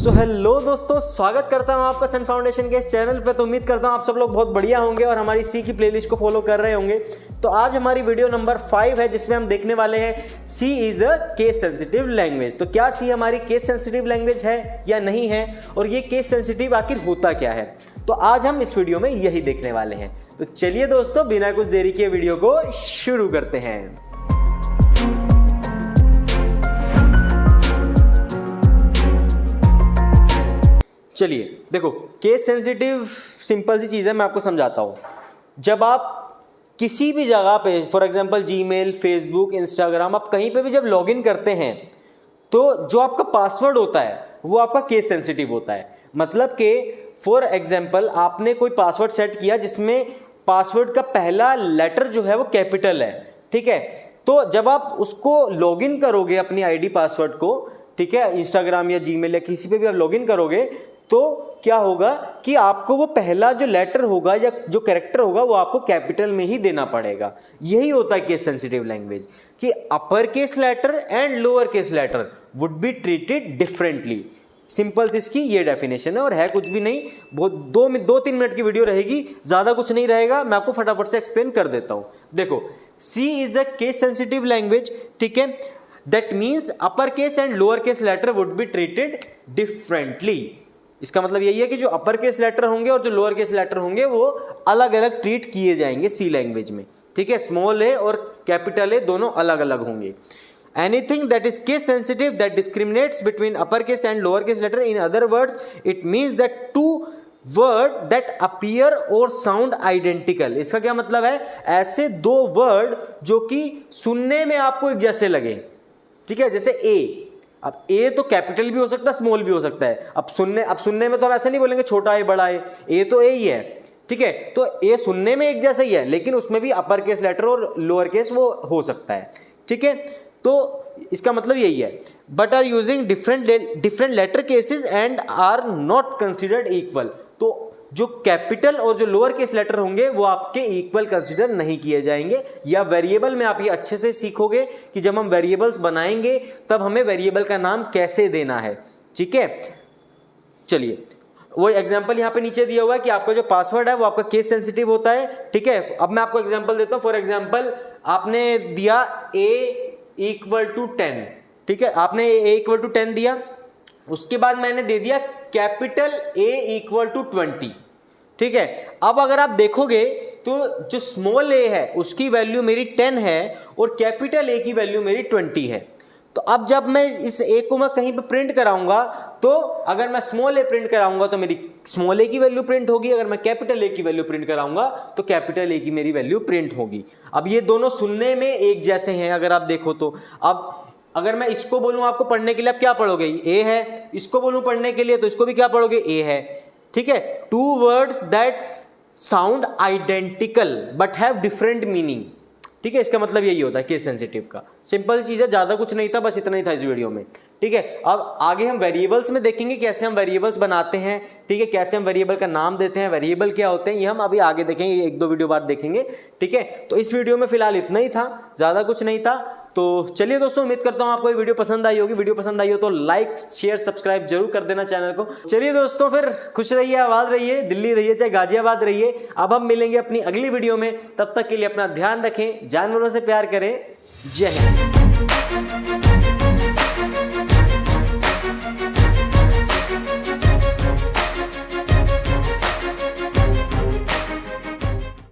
So hello दोस्तों, स्वागत करता हूं आपका सन फाउंडेशन के इस चैनल पे। तो उम्मीद करता हूं आप सब लोग बहुत बढ़िया होंगे और हमारी सी की प्लेलिस्ट को फॉलो कर रहे होंगे। तो आज हमारी वीडियो नंबर 5 है जिसमें हम देखने वाले हैं C is a case sensitive language. तो क्या सी हमारी केस सेंसिटिव लैंग्वेज है या नहीं है, और ये केस सेंसिटिव आखिर होता क्या है, तो आज हम इस वीडियो में यही देखने वाले हैं। तो चलिए दोस्तों, बिना कुछ देरी के वीडियो को शुरू करते हैं। चलिए देखो, केस सेंसिटिव सिंपल सी चीज़ है, मैं आपको समझाता हूँ। जब आप किसी भी जगह पे, for example Gmail, Facebook, Instagram, आप कहीं पे भी जब लॉगिन करते हैं तो जो आपका पासवर्ड होता है वो आपका केस सेंसिटिव होता है। मतलब कि फॉर एग्जांपल आपने कोई पासवर्ड सेट किया जिसमें पासवर्ड का पहला लेटर जो है वो कैपिटल है, ठीक है। तो जब आप उसको लॉगिन करोगे अपनी आईडी पासवर्ड को, ठीक है, इंस्टाग्राम या जीमेल या किसी पे भी आप लॉगिन करोगे, तो क्या होगा कि आपको वो पहला जो लेटर होगा या जो कैरेक्टर होगा वो आपको कैपिटल में ही देना पड़ेगा। यही होता है केस सेंसिटिव लैंग्वेज, कि upper case letter and lower case letter would be treated differently. Simple C इसकी ये डेफिनेशन है, और है कुछ भी नहीं। बहुत 2-3 मिनट की वीडियो रहेगी, ज़्यादा कुछ नहीं रहेगा। मैं आपको फटाफट से एक्सप्लेन कर देता हूँ। देखो, C is a case sensitive language, ठीक है। That means upper case and lower case letter would be treated differently. इसका मतलब यही है कि जो अपर केस लेटर होंगे और जो लोअर केस लेटर होंगे वो अलग अलग ट्रीट किए जाएंगे सी लैंग्वेज में, ठीक है। स्मॉल ए और कैपिटल ए दोनों अलग अलग होंगे। Anything that is case sensitive that discriminates between upper case and lower case letter, in other words it means that two word that appear और साउंड आइडेंटिकल। इसका क्या मतलब है? ऐसे दो वर्ड जो कि सुनने में आपको एक जैसे लगे, ठीक है। जैसे ए, अब ए तो कैपिटल भी हो सकता है, स्मॉल भी हो सकता है। अब सुनने में तो हम ऐसे नहीं बोलेंगे छोटा है बड़ा है, ए तो ए ही है, ठीक है। तो ए सुनने में एक जैसा ही है, लेकिन उसमें भी अपर केस लेटर और लोअर केस वो हो सकता है, ठीक है। तो इसका मतलब यही है, but are using different letter cases and are not considered equal. तो जो कैपिटल और जो लोअर केस लेटर होंगे वो आपके इक्वल कंसिडर नहीं किए जाएंगे। या वेरिएबल में आप ये अच्छे से सीखोगे कि जब हम वेरिएबल्स बनाएंगे तब हमें वेरिएबल का नाम कैसे देना है, ठीक है। चलिए, वो एग्जांपल यहाँ पे नीचे दिया हुआ है कि आपका जो पासवर्ड है वो आपका केस सेंसिटिव होता है, ठीक है। अब मैं आपको एग्जांपल देता हूँ। फॉर एग्जांपल आपने दिया a=10, ठीक है। आपने a=10 दिया, उसके बाद मैंने दे दिया कैपिटल A=20, ठीक है। अब अगर आप देखोगे तो जो स्मॉल a है उसकी वैल्यू मेरी 10 है और कैपिटल A की वैल्यू मेरी 20 है। तो अब जब मैं इस a को मैं कहीं पे प्रिंट कराऊंगा, तो अगर मैं स्मॉल a प्रिंट कराऊंगा तो मेरी स्मॉल a की वैल्यू प्रिंट होगी, अगर मैं कैपिटल A की वैल्यू प्रिंट कराऊंगा तो कैपिटल A की मेरी वैल्यू प्रिंट होगी। अब ये दोनों सुनने में एक जैसे हैं अगर आप देखो तो। अब अगर मैं इसको बोलूं आपको पढ़ने के लिए, आप क्या पढ़ोगे? ए है। इसको बोलूं पढ़ने के लिए तो इसको भी क्या पढ़ोगे? ए है, ठीक है। Two words that sound identical but have different meaning, ठीक है। इसका मतलब यही होता है केस सेंसिटिव का। सिंपल चीज़ है, ज़्यादा कुछ नहीं था, बस इतना ही था इस वीडियो में, ठीक है। अब आगे हम वेरिएबल्स में देखेंगे कैसे हम वेरिएबल्स बनाते हैं, ठीक है, कैसे हम वेरिएबल का नाम देते हैं, वेरिएबल क्या होते हैं, ये हम अभी आगे देखेंगे, 1-2 वीडियो बाद देखेंगे, ठीक है। तो इस वीडियो में फिलहाल इतना ही था, ज़्यादा कुछ नहीं था। तो चलिए दोस्तों, उम्मीद करता हूँ आपको ये वीडियो पसंद आई होगी। वीडियो पसंद आई हो तो लाइक, शेयर, सब्सक्राइब जरूर कर देना चैनल को। चलिए दोस्तों, फिर खुश रहिए, आबाद रहिए, दिल्ली रहिए चाहे गाजियाबाद रहिए। अब हम मिलेंगे अपनी अगली वीडियो में, तब तक के लिए अपना ध्यान रखें, जानवरों से प्यार करें। जय हिंद।